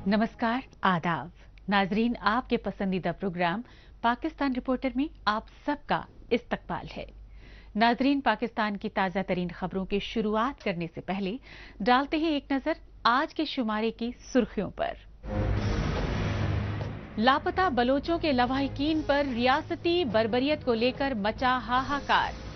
नमस्कार, आदाब नाजरीन, आपके पसंदीदा प्रोग्राम पाकिस्तान रिपोर्टर में आप सबका इस्तकबाल है। नाजरीन, पाकिस्तान की ताज़ा तरीन खबरों की शुरुआत करने से पहले डालते हैं एक नजर आज के शुमारे की सुर्खियों पर। लापता बलोचों के लवाहिकीन पर रियासती बर्बरियत को लेकर मचा हाहाकार।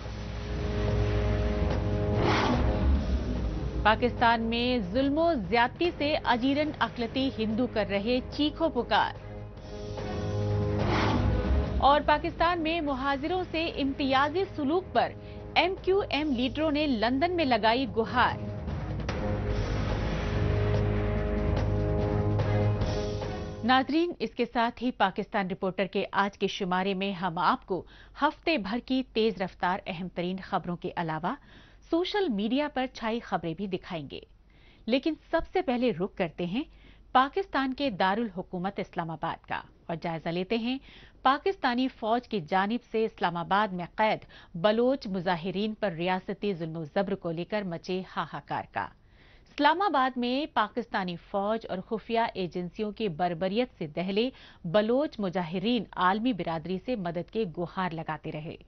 पाकिस्तान में जुल्मो ज्यादती से अजीरन अकलती हिंदू कर रहे चीखों पुकार। और पाकिस्तान में मुहाजिरों से इम्तियाजी सुलूक पर MQM लीडरों ने लंदन में लगाई गुहार। नाजरीन, इसके साथ ही पाकिस्तान रिपोर्टर के आज के शुमारे में हम आपको हफ्ते भर की तेज रफ्तार अहम तरीन खबरों के अलावा सोशल मीडिया पर छाई खबरें भी दिखाएंगे। लेकिन सबसे पहले रुख करते हैं पाकिस्तान के दारुल हुकूमत इस्लामाबाद का और जायजा लेते हैं पाकिस्तानी फौज की जानिब से इस्लामाबाद में कैद बलोच मुजाहिरीन पर रियासती जुल्म जब्र को लेकर मचे हाहाकार का। इस्लामाबाद में पाकिस्तानी फौज और खुफिया एजेंसियों की बर्बरियत से दहले बलोच मुजाहिरीन आलमी बिरादरी से मदद के गुहार लगाते रहे।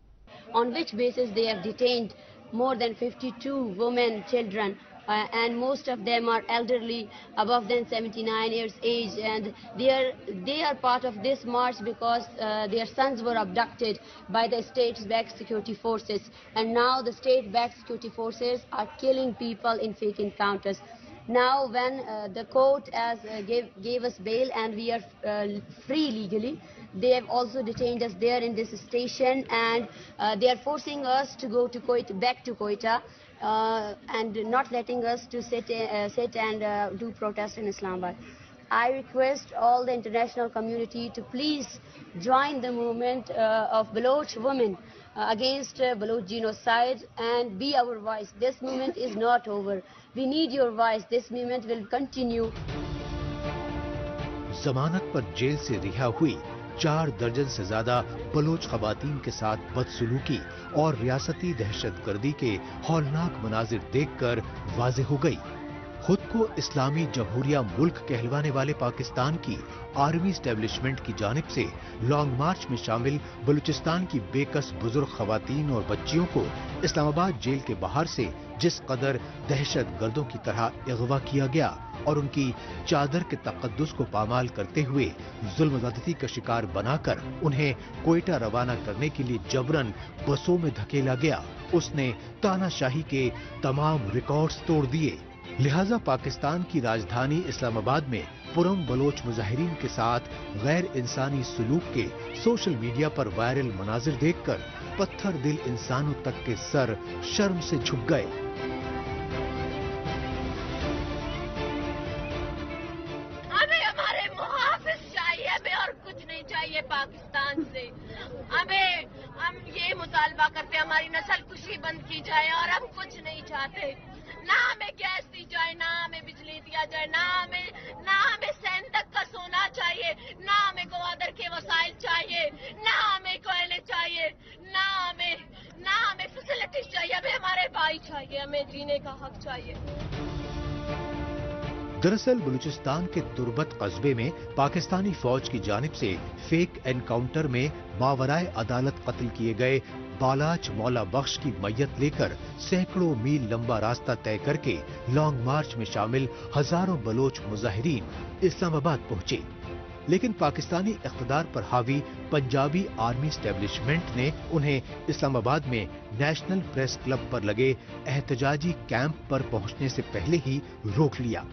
On which basis they have detained more than 52 women, children, and most of them are elderly, above than 79 years age, and they are part of this march because their sons were abducted by the state-backed security forces, and now the state-backed security forces are killing people in fake encounters. Now when the court has gave us bail and we are free legally, they have also detained us there in this station, and they are forcing us to go to back to Quetta, and not letting us to sit and do protest in Islamabad. I request all the international community to please join the movement of Baloch women against Baloch genocide and be our voice. This movement is not over. We need your voice. This movement will continue. जमानत पर jail से रिहा हुई 4 दर्जन से ज्यादा Bloch खवातीन के साथ बदसलूकी और रियासती दहशतगर्दी के हौलनाक मनाजिर देखकर वाज़ेह हो गई। खुद को इस्लामी जमहूरिया मुल्क कहलवाने वाले पाकिस्तान की आर्मी स्टैब्लिशमेंट की जानिब से लॉन्ग मार्च में शामिल बलूचिस्तान की बेकस बुजुर्ग खवातीन और बच्चियों को इस्लामाबाद जेल के बाहर से जिस कदर दहशत गर्दों की तरह अगवा किया गया और उनकी चादर के तकद्दुस को पामाल करते हुए जुल्म ज़्यादती का शिकार बनाकर उन्हें कोयटा रवाना करने के लिए जबरन बसों में धकेला गया, उसने तानाशाही के तमाम रिकॉर्ड्स तोड़ दिए। लिहाजा पाकिस्तान की राजधानी इस्लामाबाद में पुरम बलोच मुजाहिरीन के साथ गैर इंसानी सलूक के सोशल मीडिया पर वायरल मनाजिर देखकर पत्थर दिल इंसानों तक के सर शर्म से झुक गए। हमें हमारे मुहाफिज चाहिए, हमें और कुछ नहीं चाहिए पाकिस्तान से। हम ये मुतालबा करते हैं हमारी नस्ल कुशी बंद की जाए और हम कुछ नहीं चाहते। ना हमें गैस दी जाए, ना हमें बिजली दिया जाए, ना हमें सैंतक का सोना चाहिए, ना हमें गवादर के वसाइल चाहिए, ना हमें कोयले चाहिए, ना हमें फैसिलिटीज चाहिए। हमें हमारे भाई चाहिए, हमें जीने का हक चाहिए। दरअसल बलूचिस्तान के तुर्बत कस्बे में पाकिस्तानी फौज की जानिब से फेक एनकाउंटर में मावराए अदालत कत्ल किए गए बालाच मौला बख्श की मैयत लेकर सैकड़ों मील लंबा रास्ता तय करके लॉन्ग मार्च में शामिल हजारों बलोच मुजाहिरीन इस्लामाबाद पहुंचे। लेकिन पाकिस्तानी इख्तिदार पर हावी पंजाबी आर्मी स्टैब्लिशमेंट ने उन्हें इस्लामाबाद में नेशनल प्रेस क्लब पर लगे एहतजाजी कैंप पर पहुंचने से पहले ही रोक लिया।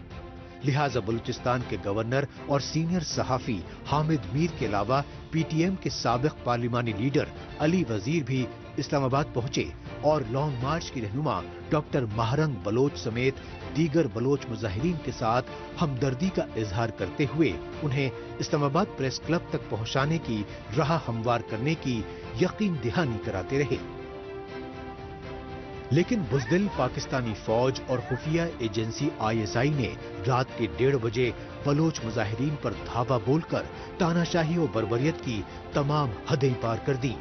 लिहाजा बलूचिस्तान के गवर्नर और सीनियर सहाफी हामिद मीर के अलावा PTM के साबिक पार्लिमानी लीडर अली वजीर भी इस्लामाबाद पहुंचे और लॉन्ग मार्च की रहनुमा डॉक्टर महरंग बलोच समेत दीगर बलोच मुजाहिरीन के साथ हमदर्दी का इजहार करते हुए उन्हें इस्लामाबाद प्रेस क्लब तक पहुंचाने की राह हमवार करने की यकीन दहानी कराते रहे। लेकिन बुज़दिल पाकिस्तानी फौज और खुफिया एजेंसी ISI ने रात के 1:30 बजे बलोच मुजाहिरीन पर धावा बोलकर तानाशाही और बर्बरियत की तमाम हदें पार कर दी।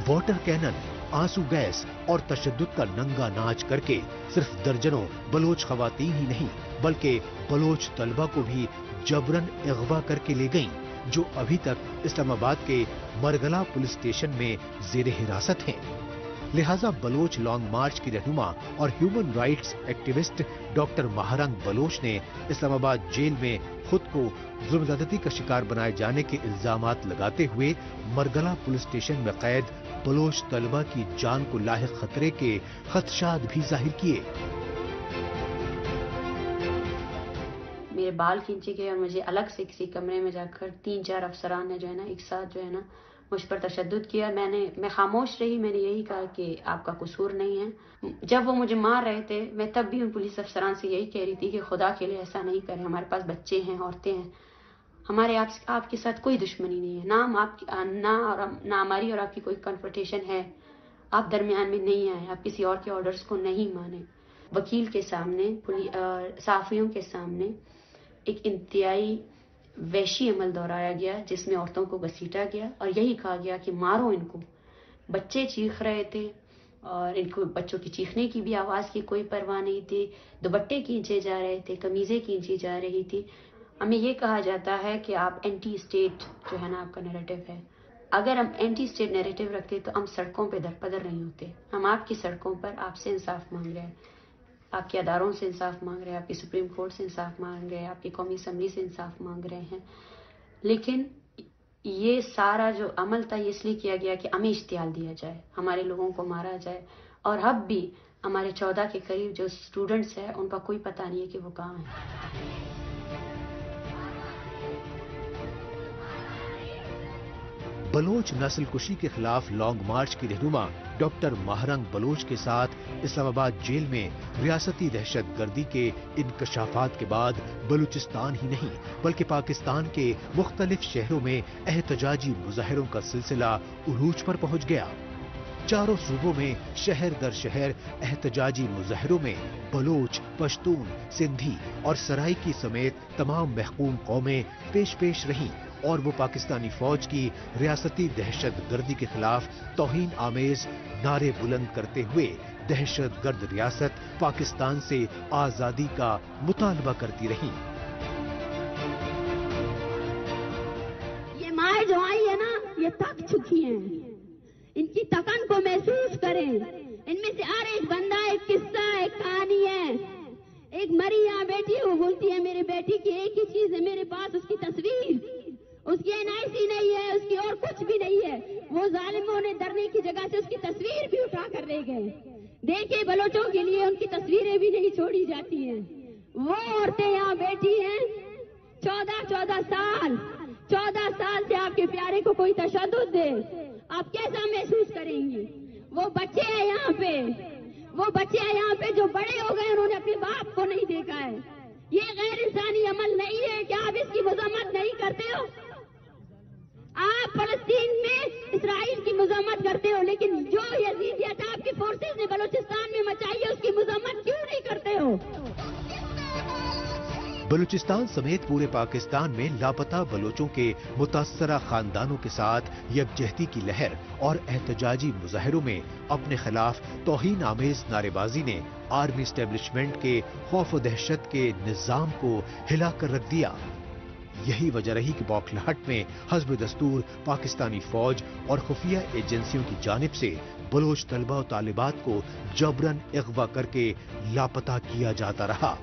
वाटर कैनन, आंसू गैस और तशद्दुद का नंगा नाच करके सिर्फ दर्जनों बलोच खवातीन ही नहीं बल्कि बलोच तलबा को भी जबरन अगवा करके ले गईं, जो अभी तक इस्लामाबाद के मरगला पुलिस स्टेशन में जेर हिरासत हैं। लिहाजा बलोच लॉन्ग मार्च की रहनुमा और human rights activist doctor Mahrang Baloch ने इस्लामाबाद जेल में खुद को जुल्म-ज़्यादती का शिकार बनाए जाने के इल्जामात लगाते हुए मरगला पुलिस स्टेशन में कैद बलोच तलबा की जान को लाहिक खतरे के खदशात भी जाहिर किए। मेरे बाल खींचे गए और मुझे अलग से किसी कमरे में जाकर 3-4 अफसरान ने जो है ना एक साथ जो है ना मुझ पर तशद्दुद किया। मैं खामोश रही, मैंने यही कहा कि आपका कसूर नहीं है। जब वो मुझे मार रहे थे मैं तब भी उन पुलिस अफसरान से यही कह रही थी कि खुदा के लिए ऐसा नहीं करें, हमारे पास बच्चे हैं, औरतें हैं, हमारे आपके साथ कोई दुश्मनी नहीं है, ना हमारी और आपकी कोई कन्फ्रंटेशन है, आप दरमियान में नहीं आए, आप किसी और के ऑर्डर्स को नहीं माने। वकील के सामने, सहाफियों के सामने एक इंतहाई वहशी अमल दोहराया गया जिसमें औरतों को घसीटा गया और यही कहा गया कि मारो इनको। बच्चे चीख रहे थे और इनको बच्चों की चीखने की भी आवाज़ की कोई परवाह नहीं थी। दुपट्टे खींचे जा रहे थे, कमीज़ें खींची जा रही थी। हमें ये कहा जाता है कि आप एंटी स्टेट जो है ना आपका नैरेटिव है। अगर हम एंटी स्टेट नैरेटिव रखते तो हम सड़कों पे दरपदर नहीं होते। हम आपकी सड़कों पर आपसे इंसाफ मांग रहे हैं, आपके अदारों से इंसाफ मांग रहे हैं, आपकी सुप्रीम कोर्ट से इंसाफ मांग रहे हैं, आपकी कौमी असम्बली से इंसाफ मांग रहे हैं। लेकिन ये सारा जो अमल था ये इसलिए किया गया कि हमें इश्तियाल दिया जाए, हमारे लोगों को मारा जाए। और अब भी हमारे 14 के करीब जो स्टूडेंट्स हैं उनका कोई पता नहीं है कि वो कहाँ हैं। बलोच नस्ल कुशी के खिलाफ लॉन्ग मार्च की रहनुमा डॉक्टर महारंग बलोच के साथ इस्लामाबाद जेल में रियासती दहशत गर्दी के इंकशाफात के बाद बलूचिस्तान ही नहीं बल्कि पाकिस्तान के मुख्तलिफ शहरों में एहतजाजी मुजाहरों का सिलसिला उरूज पर पहुंच गया। चारों सूबों में शहर दर शहर एहतजाजी मुजाहरों में बलोच, पश्तून, सिंधी और सराइकी समेत तमाम महकूम कौमें पेश रहीं और वो पाकिस्तानी फौज की रियासती दहशत गर्दी के खिलाफ तौहीन आमेज नारे बुलंद करते हुए दहशत गर्द रियासत पाकिस्तान से आजादी का मुतालबा करती रहीं। ये माए जो आई है ना ये थक चुकी हैं, इनकी थकन को महसूस करें। इनमें से हर एक बंदा एक किस्सा, एक कहानी है। एक मरी यहाँ बैठी है, वो बोलती है मेरे बेटी की एक ही चीज है मेरे पास, उसकी तस्वीर। उसकी NIC नहीं है, उसकी और कुछ भी नहीं है। वो जालिमों ने डरने की जगह से उसकी तस्वीर भी उठा कर ले गए। देखे बलोचों के लिए उनकी तस्वीरें भी नहीं छोड़ी जाती हैं। वो औरतें यहाँ बैठी हैं 14 साल से आपके प्यारे को कोई तशद्दुद दे, आप कैसा महसूस करेंगी? वो बच्चे हैं यहाँ पे जो बड़े हो गए, उन्होंने अपने बाप को नहीं देखा है। ये गैर इंसानी अमल नहीं है क्या? आप इसकी मजम्मत नहीं करते हो? आप फलस्तीन में इसराइल की मजम्मत करते हो, लेकिन जो यजीदियत आपकी फोर्सेस ने बलूचिस्तान में मचाई है उसकी मजम्मत क्यों नहीं करते हो? बलूचिस्तान समेत पूरे पाकिस्तान में लापता बलोचों के मुतासरा खानदानों के साथ यकजहती की लहर और एहतजाजी मुजाहरों में अपने खिलाफ तौहीन आमेज नारेबाजी ने आर्मी एस्टेब्लिशमेंट के खौफ व दहशत के निजाम को हिला कर रख दिया। यही वजह रही कि बौखलाहट में हस्ब दस्तूर पाकिस्तानी फौज और खुफिया एजेंसियों की जानिब से बलोच तलबा और तालिबात को जबरन अगवा करके लापता किया जाता रहा।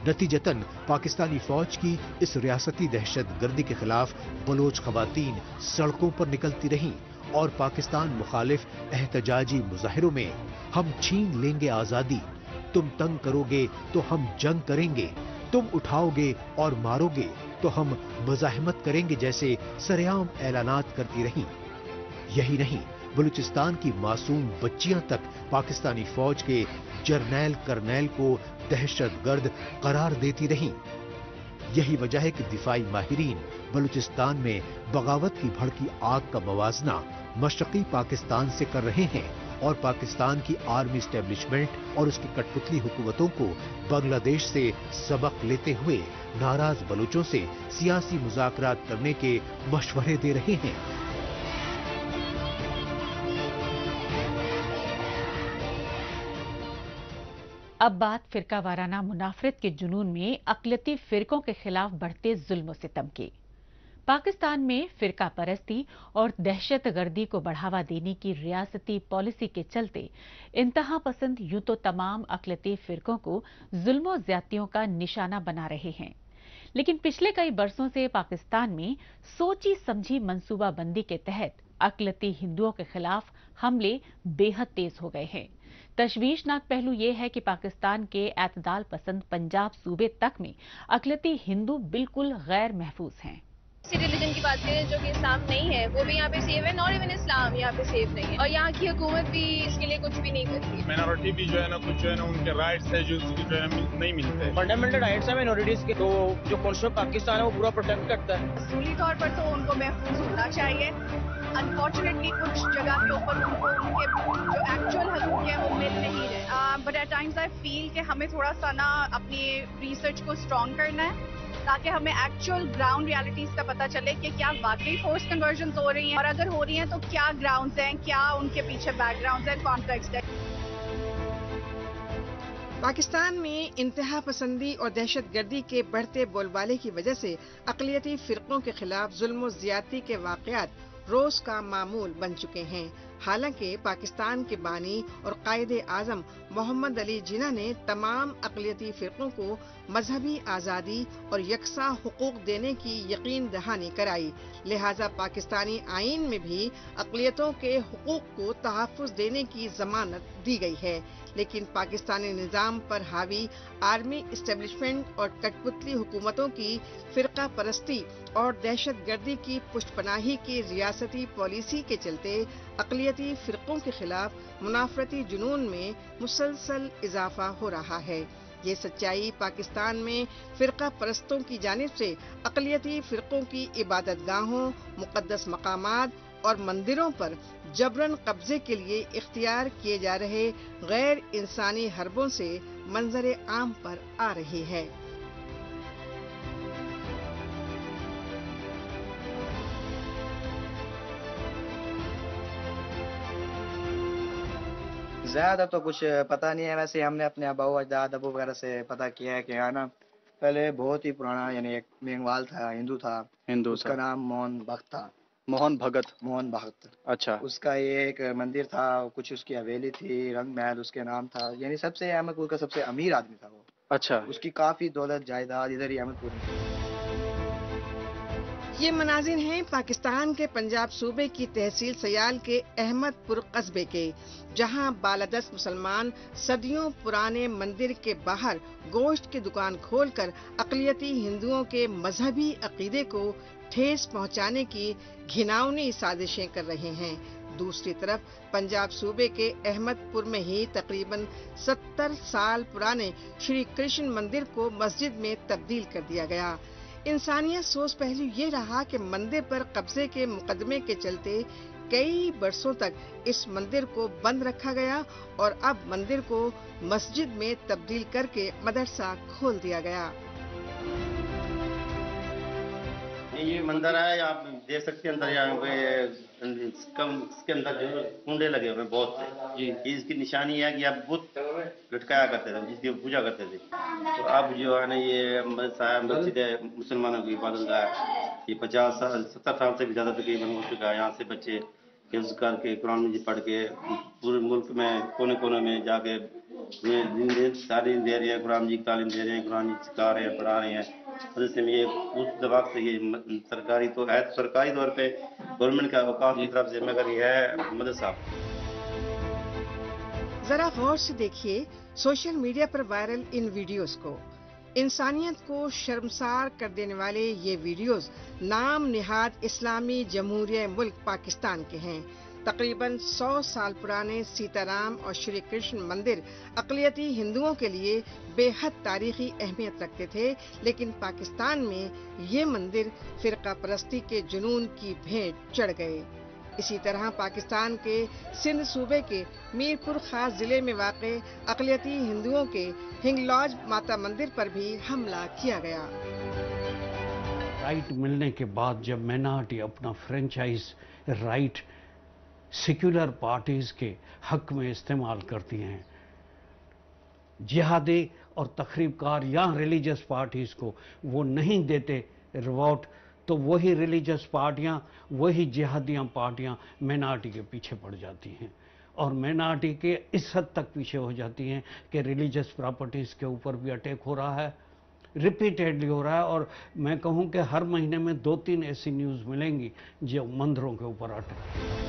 नतीजतन पाकिस्तानी फौज की इस रियासती दहशत गर्दी के खिलाफ बलोच खवातीन सड़कों पर निकलती रहीं और पाकिस्तान मुखालिफ एहतजाजी मुजाहिरों में हम छीन लेंगे आजादी, तुम तंग करोगे तो हम जंग करेंगे, तुम उठाओगे और मारोगे तो हम मुजाहिमत करेंगे जैसे सरेआम ऐलानात करती रहीं। यही नहीं, बलूचिस्तान की मासूम बच्चियां तक पाकिस्तानी फौज के जर्नैल करनैल को दहशतगर्द करार देती रहीं। यही वजह है कि दिफाई माहिरीन बलूचिस्तान में बगावत की भड़की आग का मवाजना मशरकी पाकिस्तान से कर रहे हैं और पाकिस्तान की आर्मी एस्टेब्लिशमेंट और उसकी कठपुतली हुकूमतों को बांग्लादेश से सबक लेते हुए नाराज बलूचों से सियासी मुज़ाकरात करने के मशवरे दे रहे हैं। अब बात फिरका वाराना मुनाफरत के जुनून में अक़लियती फिरकों के खिलाफ बढ़ते जुल्म सितम की। पाकिस्तान में फिरका परस्ती और दहशत गर्दी को बढ़ावा देने की रियासती पॉलिसी के चलते इंतहा पसंद यूं तो तमाम अक़लियती फिरकों को जुल्मों ज्यादतियों का निशाना बना रहे हैं, लेकिन पिछले कई बरसों से पाकिस्तान में सोची समझी मंसूबाबंदी के तहत अक़लियती हिंदुओं के खिलाफ हमले बेहद तेज हो गए हैं। तशवीशनाक पहलू यह है कि पाकिस्तान के एतदाल पसंद पंजाब सूबे तक में अक़लियती हिंदू बिल्कुल गैर महफूज हैं। रिलीजन की बात करें जो कि इस्लाम नहीं है, वो भी यहाँ पे सेफ है, नॉट इवन इस्लाम यहाँ पे सेफ नहीं है, और यहाँ की हुकूमत भी इसके लिए कुछ भी नहीं करती। माइनॉरिटी भी जो है ना, कुछ जो है ना उनके राइट्स है जो है ना नहीं मिलते। फंडामेंटल राइट्स है माइनॉरिटीज के, तो जो कॉन्स्टिट्यूशन पाकिस्तान है वो पूरा प्रोटेक्ट करता है। असूली तौर पर तो उनको महफूज होना चाहिए। अनफॉर्चुनेटली कुछ जगह के ऊपर उनको उनके जो एक्चुअल हकूक़ हैं वो मिल नहीं रहे। But at times I feel कि हमें थोड़ा सा ना अपनी रिसर्च को स्ट्रॉन्ग करना है ताकि हमें एक्चुअल ग्राउंड रियलिटीज का पता चले कि क्या वाकई फोर्स कन्वर्जन हो रही हैं, और अगर हो रही हैं तो क्या ग्राउंड्स हैं, क्या उनके पीछे बैकग्राउंड्स हैं, कॉन्टेक्स्ट है। पाकिस्तान में इंतहा पसंदी और दहशत गर्दी के बढ़ते बोलबाले की वजह से अक़लियती फिरकों के खिलाफ जुल्म ज़्यादती के वाक़यात रोज का मामूल बन चुके हैं। हालांकि पाकिस्तान के बानी और कायदे आज़म मोहम्मद अली जिन्ना ने तमाम अक़लियती फ़िरक़ों को मजहबी आज़ादी और यकसा हुकूक देने की यकीन दहानी कराई, लिहाजा पाकिस्तानी आईन में भी अक़लियतों के हुकूक को तहफ़्फ़ुज़ देने की ज़मानत दी गई है। लेकिन पाकिस्तानी निज़ाम पर हावी आर्मी इस्टेब्लिशमेंट और कठपुतली हुकूमतों की फ़िरका परस्ती और दहशत गर्दी की पुष्टपनाही की रियासती पॉलिसी के चलते अक़लियती फ़िरक़ों के खिलाफ मुनाफरती जुनून में मुसलसल इजाफा हो रहा है। ये सच्चाई पाकिस्तान में फ़िरका परस्तों की जानिब से अक़लियती फ़िरक़ों की इबादतगाहों, मुक़द्दस मकामात और मंदिरों पर जबरन कब्जे के लिए इख्तियार किए जा रहे गैर इंसानी हरबों से मंजर आम पर आ रही है। ज्यादा तो कुछ पता नहीं है, वैसे हमने अपने अबू अजदाद अबू वगैरह से पता किया है कि है ना, पहले बहुत ही पुराना यानी एक मेंगवाल था, हिंदू था, उसका नाम मोहन भगत। अच्छा। उसका ये एक मंदिर था, कुछ उसकी हवेली थी, रंग महल उसके नाम था, यानी सबसे अहमदपुर का सबसे अमीर आदमी था वो। अच्छा। उसकी काफी दौलत जायदाद इधर ही अहमदपुर में। ये मनाजिर हैं पाकिस्तान के पंजाब सूबे की तहसील सयाल के अहमदपुर कस्बे के, जहां बालादस्त मुसलमान सदियों पुराने मंदिर के बाहर गोश्त की दुकान खोलकर अक़लियती हिंदुओं के मजहबी अकीदे को ठेस पहुंचाने की घिनौनी साजिशें कर रहे हैं। दूसरी तरफ पंजाब सूबे के अहमदपुर में ही तकरीबन 70 साल पुराने श्री कृष्ण मंदिर को मस्जिद में तब्दील कर दिया गया। इंसानियत सोच पहलू ये रहा कि मंदिर पर कब्जे के मुकदमे के चलते कई बरसों तक इस मंदिर को बंद रखा गया और अब मंदिर को मस्जिद में तब्दील करके मदरसा खोल दिया गया। ये मंदिर है, आप देख सकते हैं अंदर यहाँ पे इसके अंदर जो कुंडे लगे हुए बहुत से, इसकी निशानी है कि आप बुत लटकाया करते थे, जिसकी पूजा करते थे। तो अब जो है ना ये मस्जिद है, मुसलमानों की इबादत गाह, ये 50 साल 70 साल से भी ज्यादा तकरीबन हो चुका है। यहाँ से बच्चे हिफ्ज़ करके कुरान मजीद पढ़ के पूरे मुल्क में कोने कोने में जाके तालीम दे रहे हैं, कुरान मजीद तालीम दे रहे हैं, कुरान मजीद सिखा रहे हैं, पढ़ा रहे हैं। जैसे ये उस वक्त से ये सरकारी तो है, सरकारी तौर पे गवर्नमेंट का औकाफ की तरफ से, मगर ये है मदरसा। जरा गौर से देखिए सोशल मीडिया पर वायरल इन वीडियोस को। इंसानियत को शर्मसार कर देने वाले ये वीडियोस नाम निहाद इस्लामी जमहूरिया मुल्क पाकिस्तान के हैं। तकरीबन 100 साल पुराने सीताराम और श्री कृष्ण मंदिर अक़लियती हिंदुओं के लिए बेहद तारीखी अहमियत रखते थे, लेकिन पाकिस्तान में ये मंदिर फिरका परस्ती के जुनून की भेंट चढ़ गए। इसी तरह पाकिस्तान के सिंध सूबे के मीरपुर खास जिले में वाक़े अक़लियती हिंदुओं के हिंगलॉज माता मंदिर पर भी हमला किया गया। राइट मिलने के बाद जब माइनॉरिटी अपना फ्रेंचाइज राइट सेक्युलर पार्टीज के हक में इस्तेमाल करती हैं, जिहादी और तखरीबकार या रिलीजियस पार्टीज को वो नहीं देते रिवॉर्ड, तो वही रिलीजियस पार्टियां, वही जिहादियां पार्टियां माइनॉरिटी के पीछे पड़ जाती हैं और माइनॉरिटी के इस हद तक पीछे हो जाती हैं कि रिलीजियस प्रॉपर्टीज के ऊपर भी अटैक हो रहा है, रिपीटेडली हो रहा है। और मैं कहूं कि हर महीने में 2-3 ऐसी न्यूज़ मिलेंगी जो मंदिरों के ऊपर अटैक।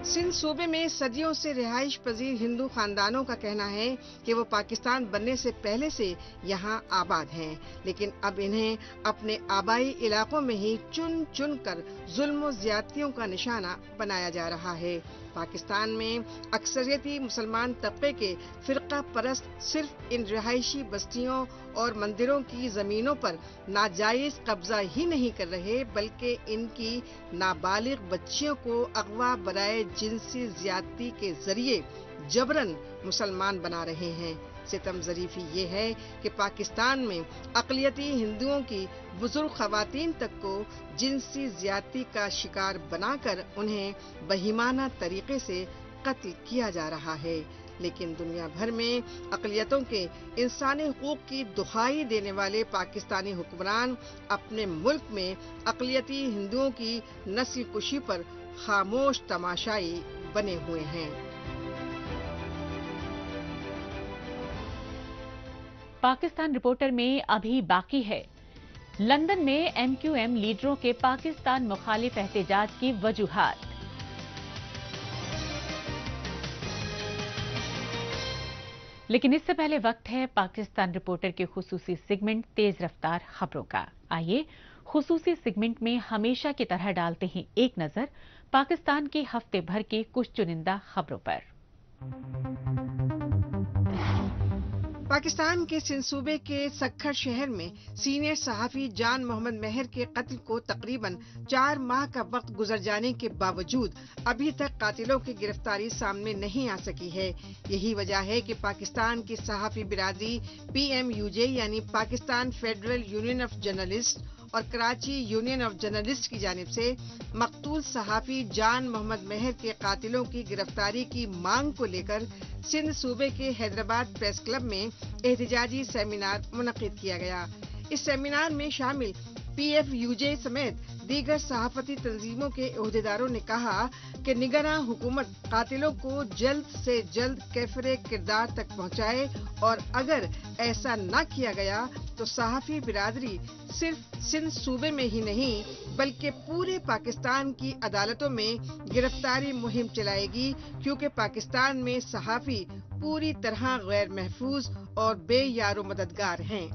सिंध सूबे में सदियों से रिहाइश पजीर हिंदू खानदानों का कहना है कि वो पाकिस्तान बनने से पहले से यहाँ आबाद हैं, लेकिन अब इन्हें अपने आबाई इलाकों में ही चुन चुन कर जुल्म और ज्यादतियों का निशाना बनाया जा रहा है। पाकिस्तान में अक्सरियती मुसलमान तबके के फिरका परस्त सिर्फ इन रिहायशी बस्तियों और मंदिरों की जमीनों पर नाजायज कब्जा ही नहीं कर रहे, बल्कि इनकी नाबालिग बच्चियों को अगवा बराए जिनसी ज्यादती के जरिए जबरन मुसलमान बना रहे हैं। सितम ज़रीफ़ी ये है कि पाकिस्तान में अक़लियती हिंदुओं की बुजुर्ग ख़वातीन तक को जिनसी ज्यादती का शिकार बनाकर उन्हें बहिमाना तरीके से कत्ल किया जा रहा है। लेकिन दुनिया भर में अक़लियतों के इंसानी हुकूक की दुहाई देने वाले पाकिस्तानी हुक्मरान अपने मुल्क में अक़लियती हिंदुओं की नस्ल कुशी पर खामोश तमाशाई बने हुए हैं। पाकिस्तान रिपोर्टर में अभी बाकी है लंदन में MQM लीडरों के पाकिस्तान मुखालिफ एहतजाज की वजूहात। लेकिन इससे पहले वक्त है पाकिस्तान रिपोर्टर के खुसूसी सेगमेंट तेज रफ्तार खबरों का। आइए खुसूसी सेगमेंट में हमेशा की तरह डालते हैं एक नजर पाकिस्तान के हफ्ते भर की कुछ चुनिंदा खबरों पर। पाकिस्तान के सिंध सूबे के सक्खर शहर में सीनियर सहाफी जान मोहम्मद मेहर के कत्ल को तकरीबन 4 माह का वक्त गुजर जाने के बावजूद अभी तक कातिलों की गिरफ्तारी सामने नहीं आ सकी है। यही वजह है कि पाकिस्तान की सहाफी बिरादरी PMUJ यानी Pakistan federal union of journalist और कराची यूनियन ऑफ जर्नलिस्ट की जानिब से मकतूल सहाफी जान मोहम्मद मेहर के कातिलों की गिरफ्तारी की मांग को लेकर सिंध सूबे के हैदराबाद प्रेस क्लब में एहतजाजी सेमिनार मुनक्किद किया गया। इस सेमिनार में शामिल PFUJ समेत दीगर सहाफती तंजीमों के ओहदेदारों ने कहा कि निगरां हुकूमत कातिलों को जल्द से जल्द कैफरे किरदार तक पहुंचाए और अगर ऐसा न किया गया तो सहाफी बिरादरी सिर्फ सिंध सूबे में ही नहीं बल्कि पूरे पाकिस्तान की अदालतों में गिरफ्तारी मुहिम चलाएगी, क्योंकि पाकिस्तान में सहाफी पूरी तरह गैर महफूज और बेयारो मददगार हैं।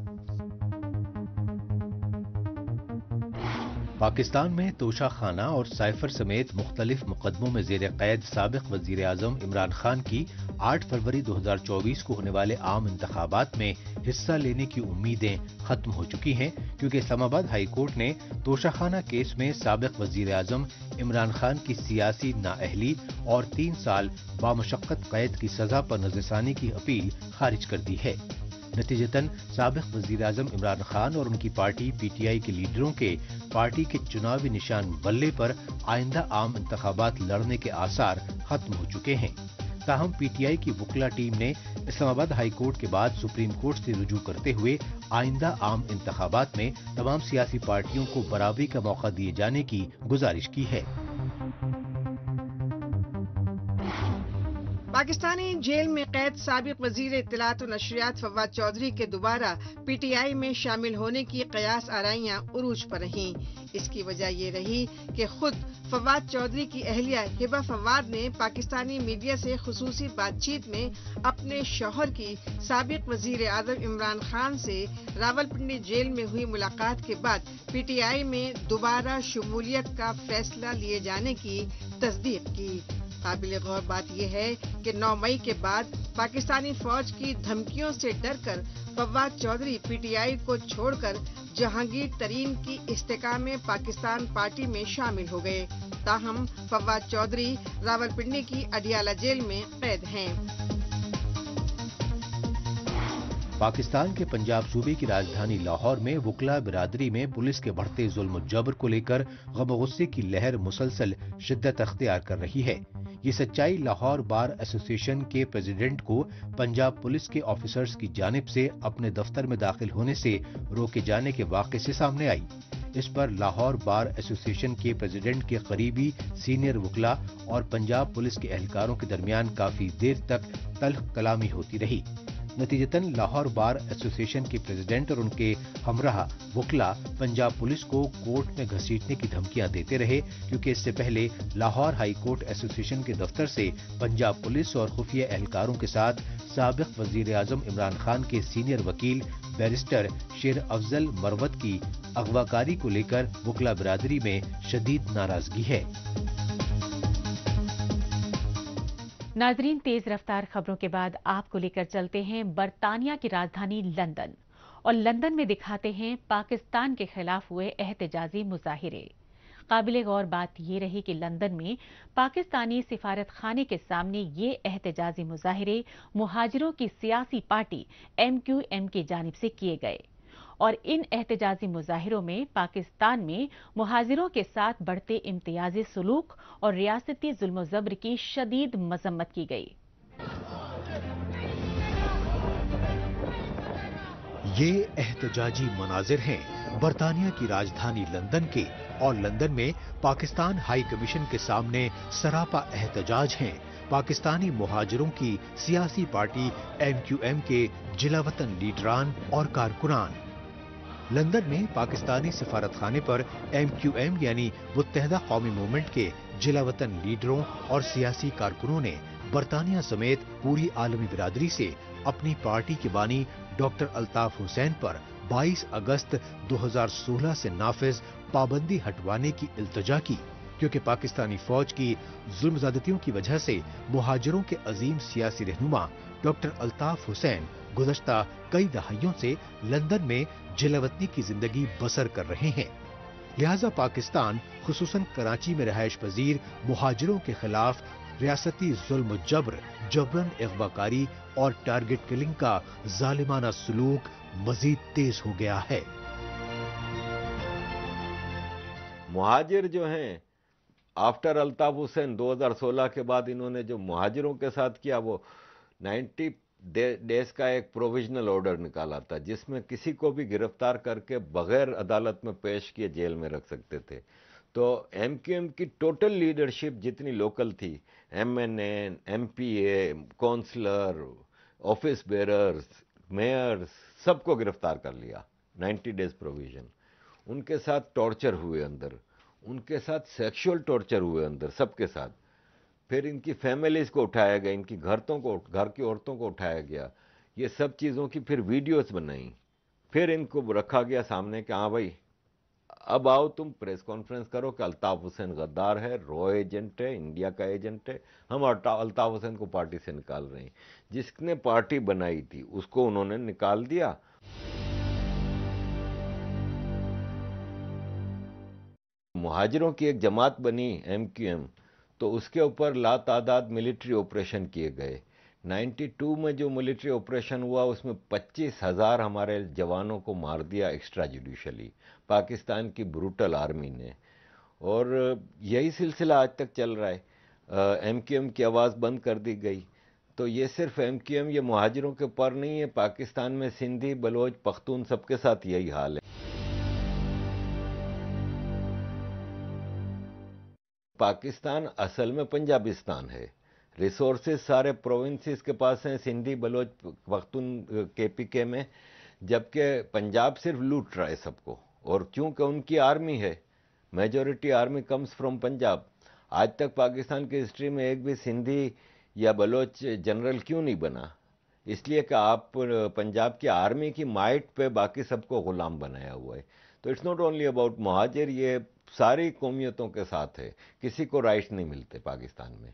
पाकिस्तान में तोशा खाना और साइफर समेत मुख्तलिफ मुकदमों में जेर कैद साबिक वजीर आजम इमरान खान की 8 फरवरी 2024 को होने वाले आम इंतखाबात में हिस्सा लेने की उम्मीदें खत्म हो चुकी हैं, क्योंकि इस्लामाबाद हाई कोर्ट ने तोशा खाना केस में साबिक वजीर आजम इमरान खान की सियासी नाअहली और 3 साल बामुशक्कत कैद की सजा पर नजरसानी की अपील खारिज कर दी है। नतीजतन साबिक वजीर आजम इमरान खान और उनकी पार्टी PTI के लीडरों के पार्टी के चुनावी निशान बल्ले पर आइंदा आम इंतखाबात लड़ने के आसार खत्म हो चुके हैं। ताहम PTI की वुकला टीम ने इस्लामाबाद हाई कोर्ट के बाद सुप्रीम कोर्ट से रुजू करते हुए आइंदा आम इंतखाबात में तमाम सियासी पार्टियों को बराबरी का मौका दिए जाने की गुजारिश की है। पाकिस्तानी जेल में कैद साबिक वजीर इत्तलात और नशरियात फवाद चौधरी के दोबारा PTI में शामिल होने की कयास आराइयां उरूज पर रहीं। इसकी वजह ये रही कि खुद फवाद चौधरी की अहलिया हिबा फवाद ने पाकिस्तानी मीडिया से खुसूसी बातचीत में अपने शौहर की साबिक वजीर आजम इमरान खान से रावलपिंडी जेल में हुई मुलाकात के बाद PTI में दोबारा शमूलियत का फैसला लिए जाने की तस्दीक की। काबिल गौर बात यह है कि 9 मई के बाद पाकिस्तानी फौज की धमकियों से डरकर फवाद चौधरी PTI को छोड़कर जहांगीर तरीन की इस्तेकाम पाकिस्तान पार्टी में शामिल हो गए। ताहम फवाद चौधरी रावलपिंडी की अडियाला जेल में कैद हैं। पाकिस्तान के पंजाब सूबे की राजधानी लाहौर में वकला बिरादरी में पुलिस के बढ़ते जुल्म और जबर को लेकर गम गुस्से की लहर मुसलसल शिद्दत अख्तियार कर रही है। ये सच्चाई लाहौर बार एसोसिएशन के प्रेसिडेंट को पंजाब पुलिस के ऑफिसर्स की जानिब से अपने दफ्तर में दाखिल होने से रोके जाने के वाक़े से सामने आई। इस पर लाहौर बार एसोसिएशन के प्रेसिडेंट के करीबी सीनियर वकला और पंजाब पुलिस के एहलकारों के दरमियान काफी देर तक तल्ख कलामी होती रही। नतीजतन लाहौर बार एसोसिएशन के प्रेसिडेंट और उनके हमराह वकला पंजाब पुलिस को कोर्ट में घसीटने की धमकियां देते रहे, क्योंकि इससे पहले लाहौर हाई कोर्ट एसोसिएशन के दफ्तर से पंजाब पुलिस और खुफिया एहलकारों के साथ साबिक वजीर आजम इमरान खान के सीनियर वकील बैरिस्टर शेर अफजल मरवत की अगवाकारी को लेकर वकला बिरादरी में शदीद नाराजगी है। नाजरीन, तेज रफ्तार खबरों के बाद आपको लेकर चलते हैं बरतानिया की राजधानी लंदन, और लंदन में दिखाते हैं पाकिस्तान के खिलाफ हुए एहतजाजी मुजाहिरे। काबिले गौर बात यह रही कि लंदन में पाकिस्तानी सिफारत खाने के सामने ये एहतजाजी मुजाहिरे मुहाजिरों की सियासी पार्टी MQM की जानिब से किए गए, और इन एहतजाजी मुजाहिरों में पाकिस्तान में मुहाजिरों के साथ बढ़ते इम्तियाजी सलूक और रियासती जुल्म जबर की शदीद मजम्मत की गई। ये एहतजाजी मनाजिर हैं बरतानिया की राजधानी लंदन के, और लंदन में पाकिस्तान हाई कमीशन के सामने सरापा एहतजाज हैं पाकिस्तानी मुहाजिरों की सियासी पार्टी MQM के जिलावतन लीडरान और कारकुनान। लंदन में पाकिस्तानी सिफारत खाने पर MQM यानी मुत्तहदा कौमी मूवमेंट के जिलावतन लीडरों और सियासी कारकुनों ने बरतानिया समेत पूरी आलमी बिरादरी से अपनी पार्टी के बानी डॉक्टर अल्ताफ हुसैन पर 22 अगस्त 2016 से नाफिज पाबंदी हटवाने की इल्तजा की, क्योंकि पाकिस्तानी फौज की जुल्म ज़्यादतियों की वजह से मुहाजिरों के अजीम सियासी रहनुमा डॉक्टर अल्ताफ हुसैन गुज़श्ता कई दहाइयों से लंदन में जिलावतनी की जिंदगी बसर कर रहे हैं। लिहाजा पाकिस्तान खुसूसन कराची में रहायश पजीर मुहाजिरों के खिलाफ रियासती जुल्म जबर, जबरन अगवाकारी और टारगेट किलिंग का जालिमाना सलूक मजीद तेज हो गया है। मुहाजिर जो हैं, आफ्टर अल्ताफ हुसैन 2016 के बाद इन्होंने जो मुहाजिरों के साथ किया, वो 90 डेज का एक प्रोविजनल ऑर्डर निकाला था, जिसमें किसी को भी गिरफ्तार करके बगैर अदालत में पेश किए जेल में रख सकते थे। तो MQM की टोटल लीडरशिप जितनी लोकल थी, MNN, MPA, councillor, office bearers, mayors, सबको गिरफ्तार कर लिया। 90 डेज प्रोविजन। उनके साथ टॉर्चर हुए अंदर, उनके साथ सेक्सुअल टॉर्चर हुए अंदर, सबके साथ। फिर इनकी फैमिलीज को उठाया गया, इनकी घर की औरतों को उठाया गया, ये सब चीज़ों की फिर वीडियोस बनाई। फिर इनको रखा गया सामने कि हाँ भाई, अब आओ तुम प्रेस कॉन्फ्रेंस करो कि अल्ताफ हुसैन गद्दार है, रॉ एजेंट है, इंडिया का एजेंट है, हम अल्ताफ हुसैन को पार्टी से निकाल रहे हैं। जिसने पार्टी बनाई थी उसको उन्होंने निकाल दिया। मुहाजिरों की एक जमात बनी MQM, तो उसके ऊपर लातादाद मिलिट्री ऑपरेशन किए गए। 92 में जो मिलिट्री ऑपरेशन हुआ उसमें 25,000 हमारे जवानों को मार दिया एक्स्ट्रा जुडिशली, पाकिस्तान की ब्रूटल आर्मी ने। और यही सिलसिला आज तक चल रहा है। MQM की आवाज़ बंद कर दी गई। तो ये सिर्फ MQM, ये मुहाजिरों के ऊपर नहीं है, पाकिस्तान में सिंधी, बलोच, पख्तून सबके साथ यही हाल है। पाकिस्तान असल में पंजाबिस्तान है। रिसोर्सेज सारे प्रोविंसेस के पास हैं, सिंधी, बलोच, पख्तून, KPK में, जबकि पंजाब सिर्फ लूट रहा है सबको। और चूंकि उनकी आर्मी है, majority army comes from Punjab. आज तक पाकिस्तान की हिस्ट्री में एक भी सिंधी या बलोच जनरल क्यों नहीं बना? इसलिए कि आप पंजाब की आर्मी की माइट पे बाकी सबको गुलाम बनाया हुआ है। तो इट्स नॉट ओनली अबाउट मुहाजिर, ये सारी कौमियतों के साथ है, किसी को राइट्स नहीं मिलते पाकिस्तान में।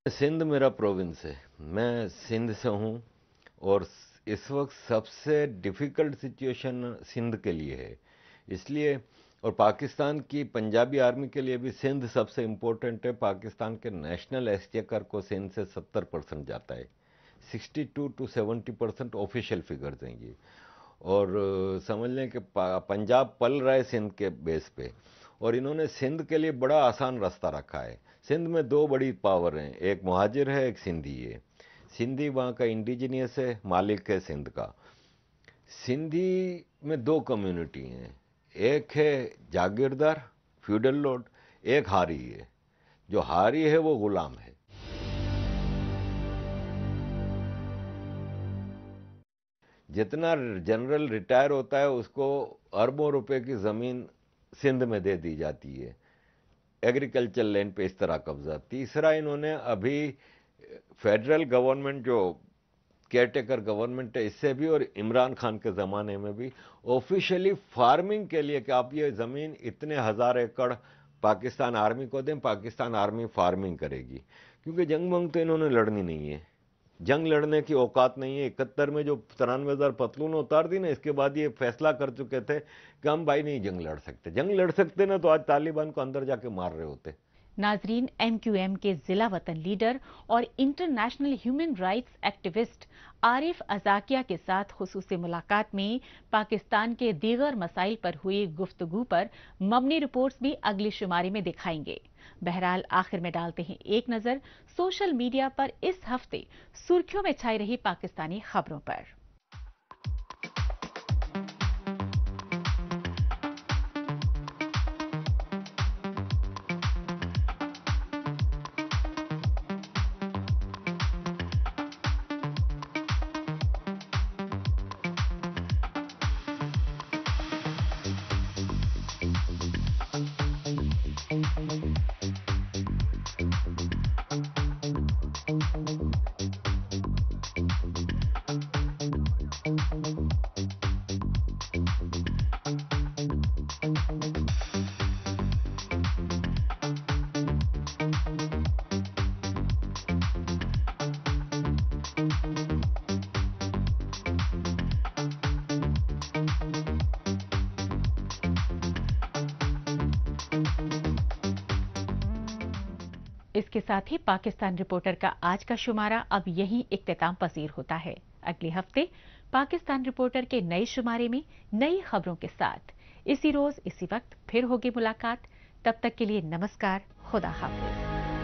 सिंध मेरा प्रोविंस है, मैं सिंध से हूँ, और इस वक्त सबसे डिफ़िकल्ट सिचुएशन सिंध के लिए है। इसलिए और पाकिस्तान की पंजाबी आर्मी के लिए भी सिंध सबसे इम्पोर्टेंट है। पाकिस्तान के नेशनल एक्सचेकर को सिंध से 70% जाता है, 62 to 70% ऑफिशियल फिगर्स हैं ये। और समझ लें कि पंजाब पल रहा है सिंध के बेस पे, और इन्होंने सिंध के लिए बड़ा आसान रास्ता रखा है। सिंध में दो बड़ी पावर हैं, एक मुहाजिर है, एक सिंधी है। सिंधी वहाँ का इंडिजीनियस है, मालिक है सिंध का। सिंधी में दो कम्युनिटी हैं, एक है जागीरदार फ्यूडल लॉर्ड, एक हारी है। जो हारी है वो गुलाम है। जितना जनरल रिटायर होता है उसको अरबों रुपए की ज़मीन सिंध में दे दी जाती है, एग्रीकल्चर लैंड पे इस तरह कब्जा। तीसरा, इन्होंने अभी फेडरल गवर्नमेंट जो केयरटेकर गवर्नमेंट है इससे भी, और इमरान खान के ज़माने में भी ऑफिशियली फार्मिंग के लिए कि आप ये ज़मीन इतने हज़ार एकड़ पाकिस्तान आर्मी को दें, पाकिस्तान आर्मी फार्मिंग करेगी। क्योंकि जंग वंग तो इन्होंने लड़नी नहीं है, जंग लड़ने की औकात नहीं है। 71 में जो 93,000 पतलून उतार दी ना, इसके बाद ये फैसला कर चुके थे कि हम भाई नहीं जंग लड़ सकते। जंग लड़ सकते ना तो आज तालिबान को अंदर जाके मार रहे होते। नाजरीन, MQM के जिला वतन लीडर और international human rights activist Arif Ajakia के साथ खुसूसी मुलाकात में पाकिस्तान के दीगर मसाइल पर हुई गुफ्तगू पर मबनी रिपोर्ट्स भी अगली शुमारी में दिखाएंगे। बहरहाल आखिर में डालते हैं एक नजर सोशल मीडिया पर इस हफ्ते सुर्खियों में छाई रही पाकिस्तानी खबरों पर। इसके साथ ही पाकिस्तान रिपोर्टर का आज का शुमारा अब यहीं इख्तिताम पसीर होता है। अगले हफ्ते पाकिस्तान रिपोर्टर के नए शुमारे में नई खबरों के साथ इसी रोज इसी वक्त फिर होगी मुलाकात। तब तक के लिए नमस्कार, खुदा हाफिज।